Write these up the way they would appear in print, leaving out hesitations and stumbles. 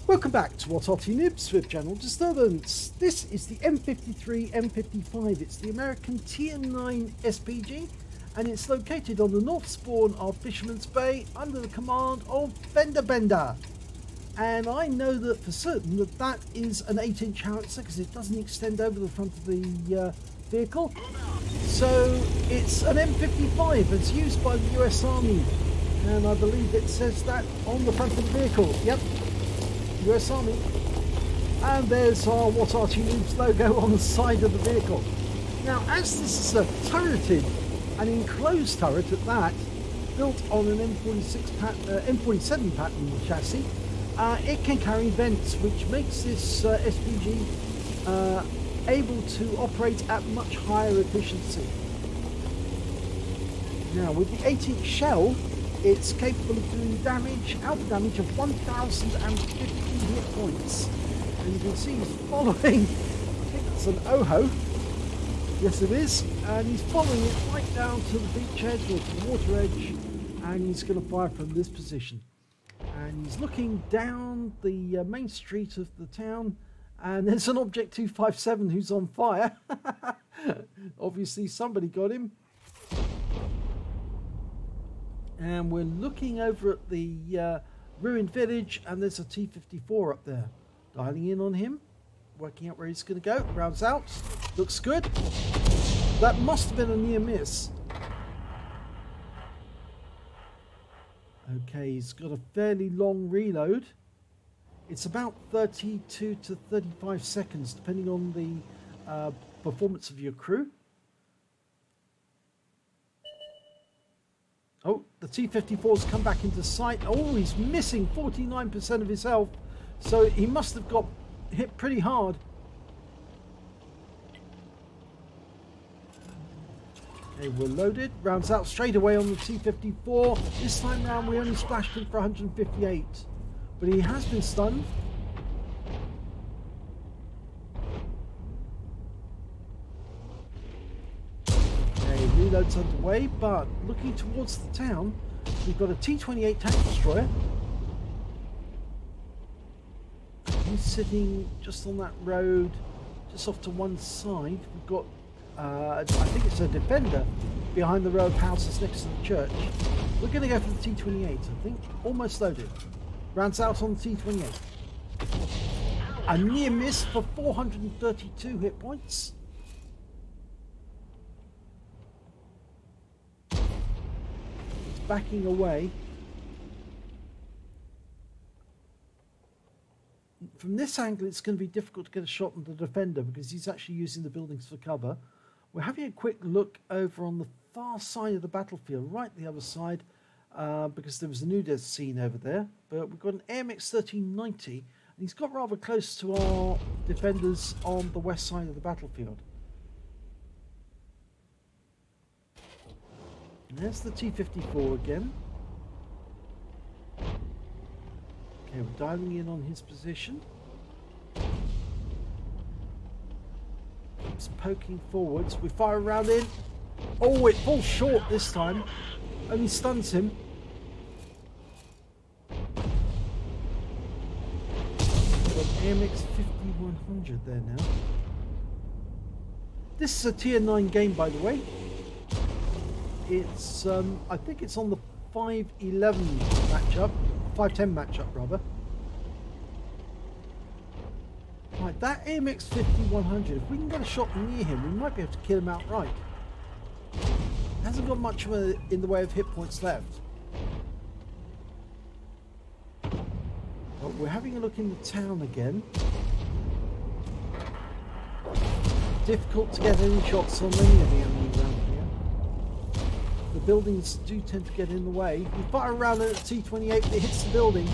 Welcome back to what Arty Noobs with Channel Disturbance. This is the M53 M55. It's the American Tier 9 SPG and it's located on the north spawn of Fisherman's Bay under the command of FendaBenda. And I know that for certain that that is an 8-inch howitzer because it doesn't extend over the front of the vehicle. So it's an M55 that's used by the US Army, and I believe it says that on the front of the vehicle. Yep. US Army, and there's our What Arty Noobs logo on the side of the vehicle. Now, as this is a turreted, an enclosed turret at that, built on an M47 pattern chassis, it can carry vents, which makes this SPG able to operate at much higher efficiency. Now, with the 8-inch shell, it's capable of doing damage, alpha damage of 1,050 hit points. And you can see he's following, I think that's an Oho. Yes it is. And he's following it right down to the beach edge or to the water edge. And he's going to fire from this position. And he's looking down the main street of the town. And there's an Object 257 who's on fire. Obviously somebody got him. And we're looking over at the ruined village, and there's a T-54 up there. Dialing in on him, working out where he's going to go. Rounds out, looks good. That must have been a near miss. Okay, he's got a fairly long reload. It's about 32 to 35 seconds, depending on the performance of your crew. Oh, the T-54's come back into sight. Oh, he's missing 49% of his health. So he must have got hit pretty hard. Okay, we're loaded. Rounds out straight away on the T-54. This time round we only splashed him for 158. But he has been stunned. Reloads underway, but looking towards the town, we've got a T-28 tank destroyer. He's sitting just on that road, just off to one side. We've got, I think it's a Defender behind the row of houses next to the church. We're going to go for the T-28, I think. Almost loaded. Rounds out on the T-28. A near miss for 432 hit points. Backing away. From this angle it's going to be difficult to get a shot on the Defender because he's actually using the buildings for cover. We're having a quick look over on the far side of the battlefield, right the other side, because there was a Noobs scene over there. But we've got an AMX 1390 and he's got rather close to our defenders on the west side of the battlefield. There's the T-54 again. Okay, we're dialing in on his position. Keeps poking forwards. We fire a round in. Oh, it falls short this time. Only stuns him. Got AMX 5100 there now. This is a Tier 9 game, by the way. It's, I think it's on the 5-11 matchup, 5-10 matchup rather. Right, that AMX 5100, if we can get a shot near him, we might be able to kill him outright. Hasn't got much in the way of hit points left. But we're having a look in the town again. Difficult to get any shots on any of the enemy around here. The buildings do tend to get in the way. We fire around at a T-28, but it hits the building.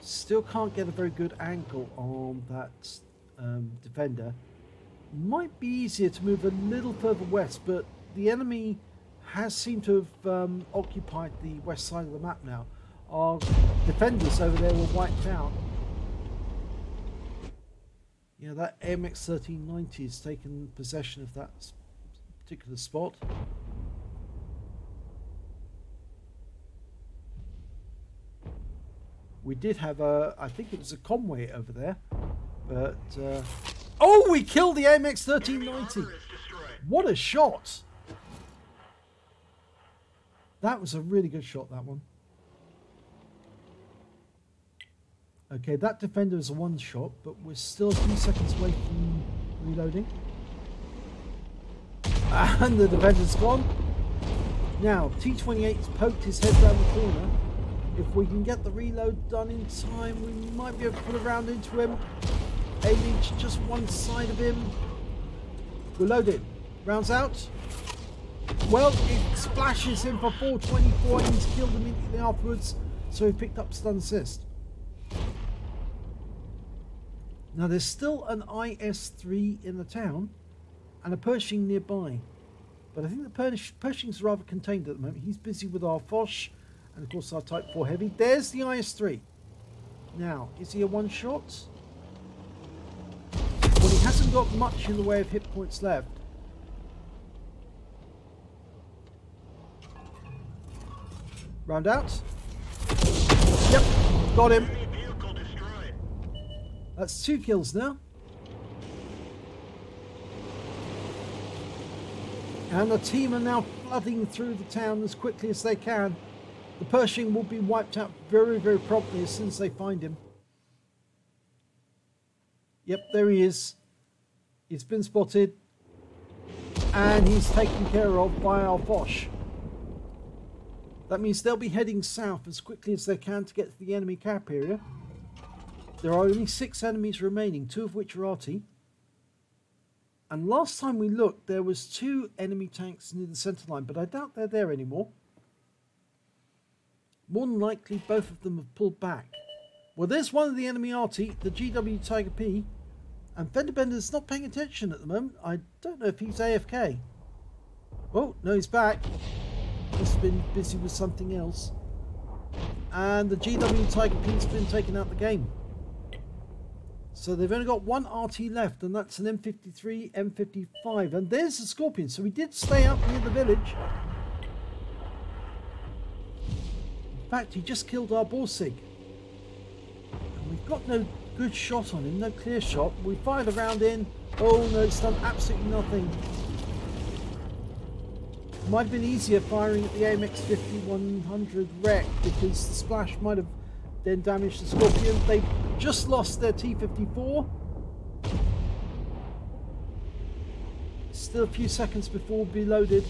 Still can't get a very good angle on that Defender. Might be easier to move a little further west, but the enemy has seemed to have occupied the west side of the map now. our defenders over there were wiped out. Yeah, that AMX1390 has taken possession of that particular spot. We did have a, I think it was a Conway over there, but oh, we killed the AMX1390. What a shot! That was a really good shot, that one. Okay, that defender is a one shot, but we're still a few seconds away from reloading. And the defender's gone. Now, T28's poked his head round the corner. If we can get the reload done in time, we might be able to put a round into him. Aiming to just one side of him. We're loaded. Rounds out. Well, it splashes him for 424 and he's killed immediately afterwards. So he picked up stun assist. Now there's still an IS-3 in the town and a Pershing nearby. But I think the Pershing's rather contained at the moment. He's busy with our Foch and of course our Type 4 Heavy. There's the IS-3. Now, is he a one shot? Well, he hasn't got much in the way of hit points left. Round out. Yep, got him. That's 2 kills now. And the team are now flooding through the town as quickly as they can. The Pershing will be wiped out very, very promptly as soon as they find him. Yep, there he is. He's been spotted. And he's taken care of by our Foch. That means they'll be heading south as quickly as they can to get to the enemy cap area. There are only 6 enemies remaining, 2 of which are Arty. And last time we looked, there was 2 enemy tanks near the centre line, but I doubt they're there anymore. More than likely, both of them have pulled back. Well, there's one of the enemy Arty, the GW Tiger P, and FendaBenda's not paying attention at the moment. I don't know if he's AFK. Oh, no, he's back. Must have been busy with something else. And the GW Tiger P's been taken out the game. So they've only got 1 RT left, and that's an M53, M55. And there's the Scorpion. So we did stay up near the village. In fact, he just killed our Borsig. And we've got no good shot on him, no clear shot. We fired a round in. Oh no, it's done absolutely nothing. Might have been easier firing at the AMX-5100 wreck because the splash might have then damaged the Scorpion. They just lost their T-54. Still a few seconds before we'll be loaded.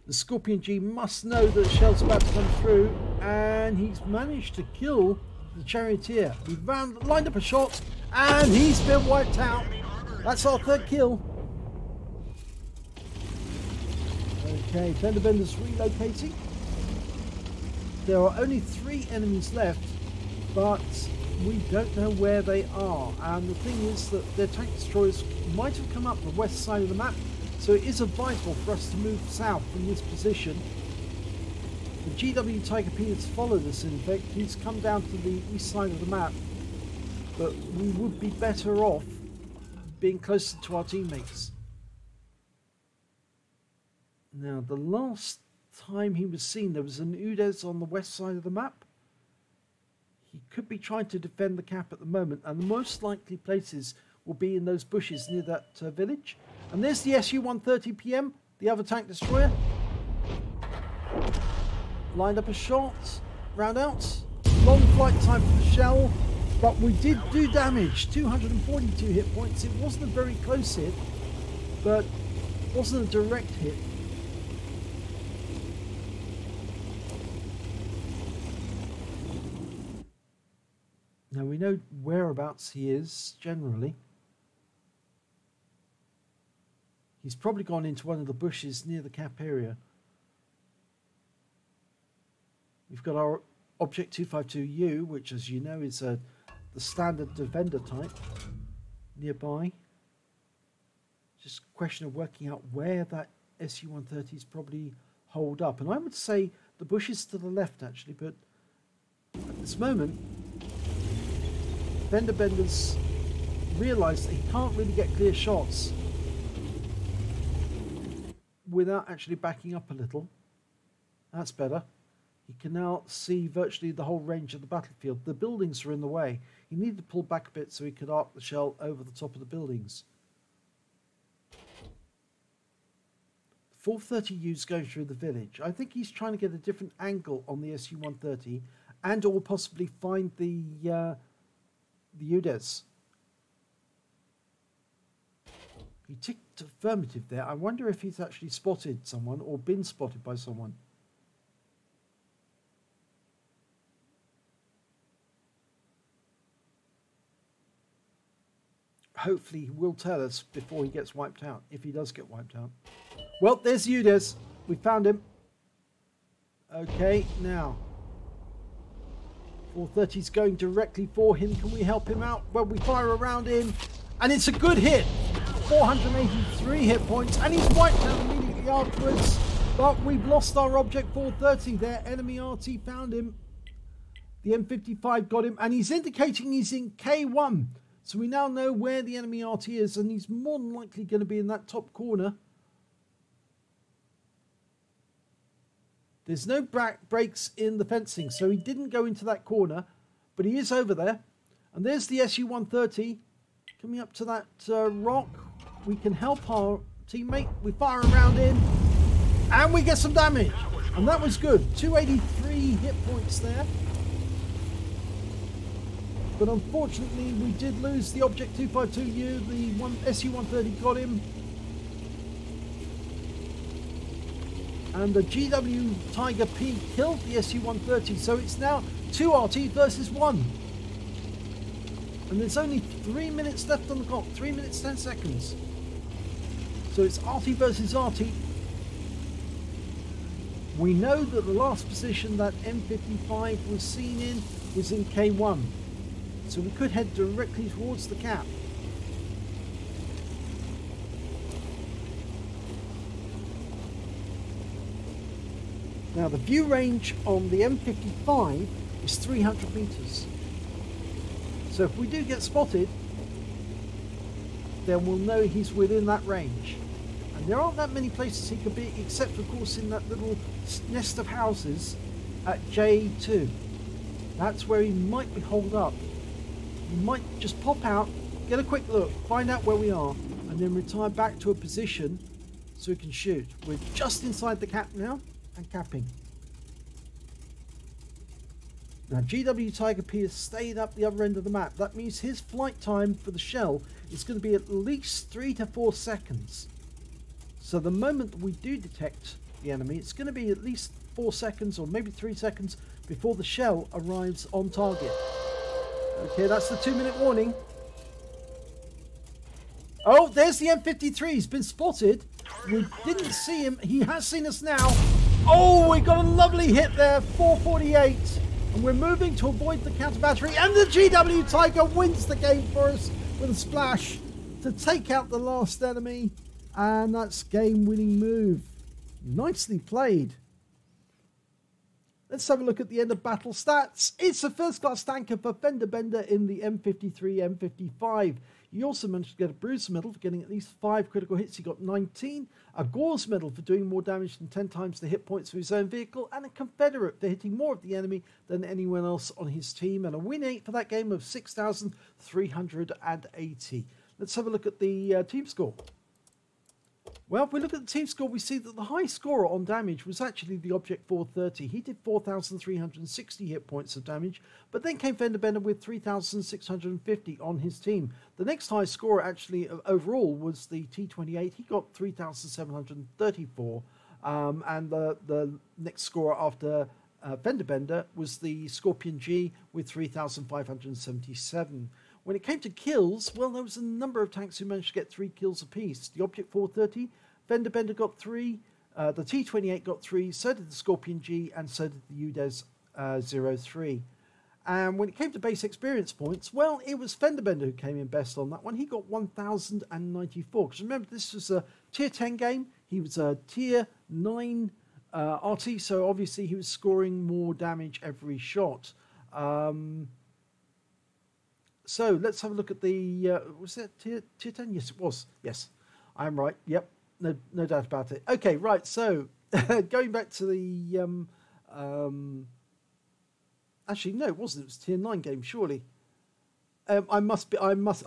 The Scorpion G must know that the shell's about to come through, and he's managed to kill the Charioteer. We've lined up a shot, and he's been wiped out. That's our 3rd kill. Okay, FendaBenda's relocating. There are only 3 enemies left, but we don't know where they are. And the thing is that their tank destroyers might have come up the west side of the map, so it is advisable for us to move south from this position. The GW Tiger P has followed us in effect. He's come down to the east side of the map, but we would be better off being closer to our teammates. Now, the last time he was seen, there was an Udez on the west side of the map. He could be trying to defend the cap at the moment, and the most likely places will be in those bushes near that village. And there's the Su-130 PM, the other tank destroyer. Lined up a shot, round out. Long flight time for the shell, but we did do damage. 242 hit points. It wasn't a very close hit, but it wasn't a direct hit. Now we know whereabouts he is generally. He's probably gone into one of the bushes near the cap area. We've got our Object 252U, which, as you know, is the standard defender type nearby. Just a question of working out where that SU-130 is probably holed up. And I would say the bush is to the left, actually, but at this moment, FendaBenda's realised that he can't really get clear shots without actually backing up a little. That's better. He can now see virtually the whole range of the battlefield. The buildings are in the way. He needed to pull back a bit so he could arc the shell over the top of the buildings. 430U is going through the village. I think he's trying to get a different angle on the SU-130 and or possibly find the UDES. He ticked affirmative there. I wonder if he's actually spotted someone or been spotted by someone. Hopefully he will tell us before he gets wiped out, if he does get wiped out. Well, there's UDES. We found him. Okay, now 430's going directly for him. Can we help him out? Well, we fire around him, and it's a good hit. 483 hit points, and he's wiped out immediately afterwards. But we've lost our object 430 there. Enemy Arty found him. The M55 got him, and he's indicating he's in K1. So we now know where the enemy Arty is, and he's more than likely going to be in that top corner. There's no breaks in the fencing, so he didn't go into that corner, but he is over there. And there's the SU-130 coming up to that rock. We can help our teammate. We fire around him, and we get some damage. And that was good. 283 hit points there. But unfortunately, we did lose the Object 252U. The SU-130 got him. And the GW Tiger P killed the SU-130. So it's now 2 Arty versus 1. And there's only 3 minutes left on the clock. 3 minutes, 10 seconds. So it's Arty versus Arty. We know that the last position that M55 was seen in was in K1. So we could head directly towards the cap. Now the view range on the M55 is 300 meters. So if we do get spotted, then we'll know he's within that range. And there aren't that many places he could be, except of course in that little nest of houses at J2. That's where he might be holed up. He might just pop out, get a quick look, find out where we are, and then retire back to a position so he can shoot. We're just inside the cap now and capping. Now GW Tiger P has stayed up the other end of the map. That means his flight time for the shell is going to be at least 3 to 4 seconds. So the moment that we do detect the enemy, it's going to be at least 4 seconds or maybe 3 seconds before the shell arrives on target. Okay, that's the 2-minute warning. Oh, there's the M53. He's been spotted. We didn't see him. He has seen us now. Oh, we got a lovely hit there. 448. And we're moving to avoid the counter battery. And the GW Tiger wins the game for us with a splash to take out the last enemy. And that's game-winning move. Nicely played. Let's have a look at the end of battle stats. It's a first-class tanker for FendaBenda in the M53, M55. He also managed to get a Bruiser medal for getting at least 5 critical hits. He got 19. A Gore's medal for doing more damage than 10 times the hit points of his own vehicle. And a Confederate for hitting more of the enemy than anyone else on his team. And a win 8 for that game of 6,380. Let's have a look at the team score. Well, if we look at the team score, we see that the high scorer on damage was actually the Object 430. He did 4,360 hit points of damage, but then came FendaBenda with 3,650 on his team. The next high scorer actually overall was the T28. He got 3,734, and the next scorer after FendaBenda was the Scorpion G with 3,577. When it came to kills, well, there was a number of tanks who managed to get 3 kills apiece. The Object 430, FendaBenda got 3, the T28 got 3, so did the Scorpion G, and so did the UDES 03. And when it came to base experience points, well, it was FendaBenda who came in best on that one. He got 1,094. Because remember, this was a tier 10 game. He was a tier 9 Arty, so obviously he was scoring more damage every shot. So let's have a look at the... was that tier 10? Yes, it was. Yes, I'm right. Yep, no doubt about it. Okay, right, so going back to the... actually, no, it wasn't. It was a tier 9 game, surely. I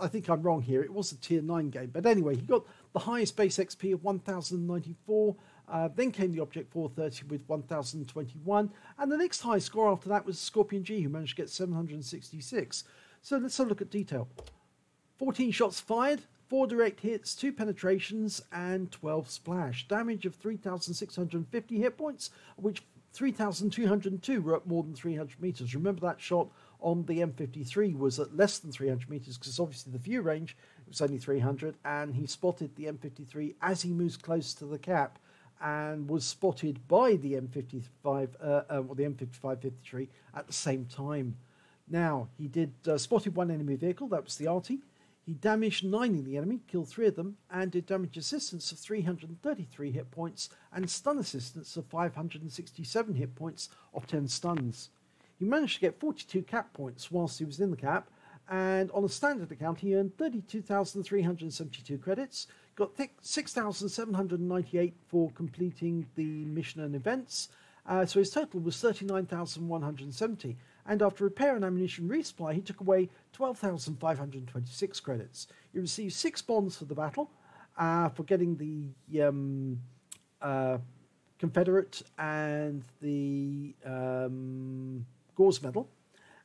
think I'm wrong here. It was a tier 9 game. But anyway, he got the highest base XP of 1,094. Then came the Object 430 with 1,021. And the next high score after that was Scorpion G, who managed to get 766. So let's have a look at detail. 14 shots fired, 4 direct hits, 2 penetrations, and 12 splash. Damage of 3,650 hit points, which 3,202 were at more than 300 meters. Remember that shot on the M53 was at less than 300 meters because obviously the view range was only 300, and he spotted the M53 as he moves close to the cap and was spotted by the M55 or the M55-53 at the same time. Now, he did spotted 1 enemy vehicle, that was the Arty. He damaged 9 in the enemy, killed 3 of them, and did damage assistance of 333 hit points and stun assistance of 567 hit points of 10 stuns. He managed to get 42 cap points whilst he was in the cap, and on a standard account he earned 32,372 credits, got 6,798 for completing the mission and events, so his total was 39,170. And after repair and ammunition resupply, he took away 12,526 credits. He received 6 bonds for the battle, for getting the Confederate and the Gore's medal.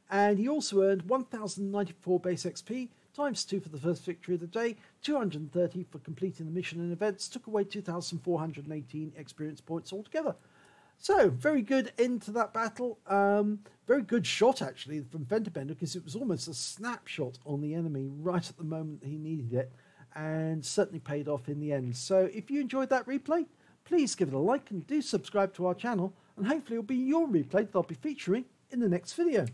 And he also earned 1,094 base XP, times 2 for the first victory of the day, 230 for completing the mission and events, took away 2,418 experience points altogether. So, very good end to that battle. Very good shot, actually, from FendaBenda, because it was almost a snapshot on the enemy right at the moment he needed it, and certainly paid off in the end. So, if you enjoyed that replay, please give it a like and do subscribe to our channel, and hopefully it'll be your replay that I'll be featuring in the next video.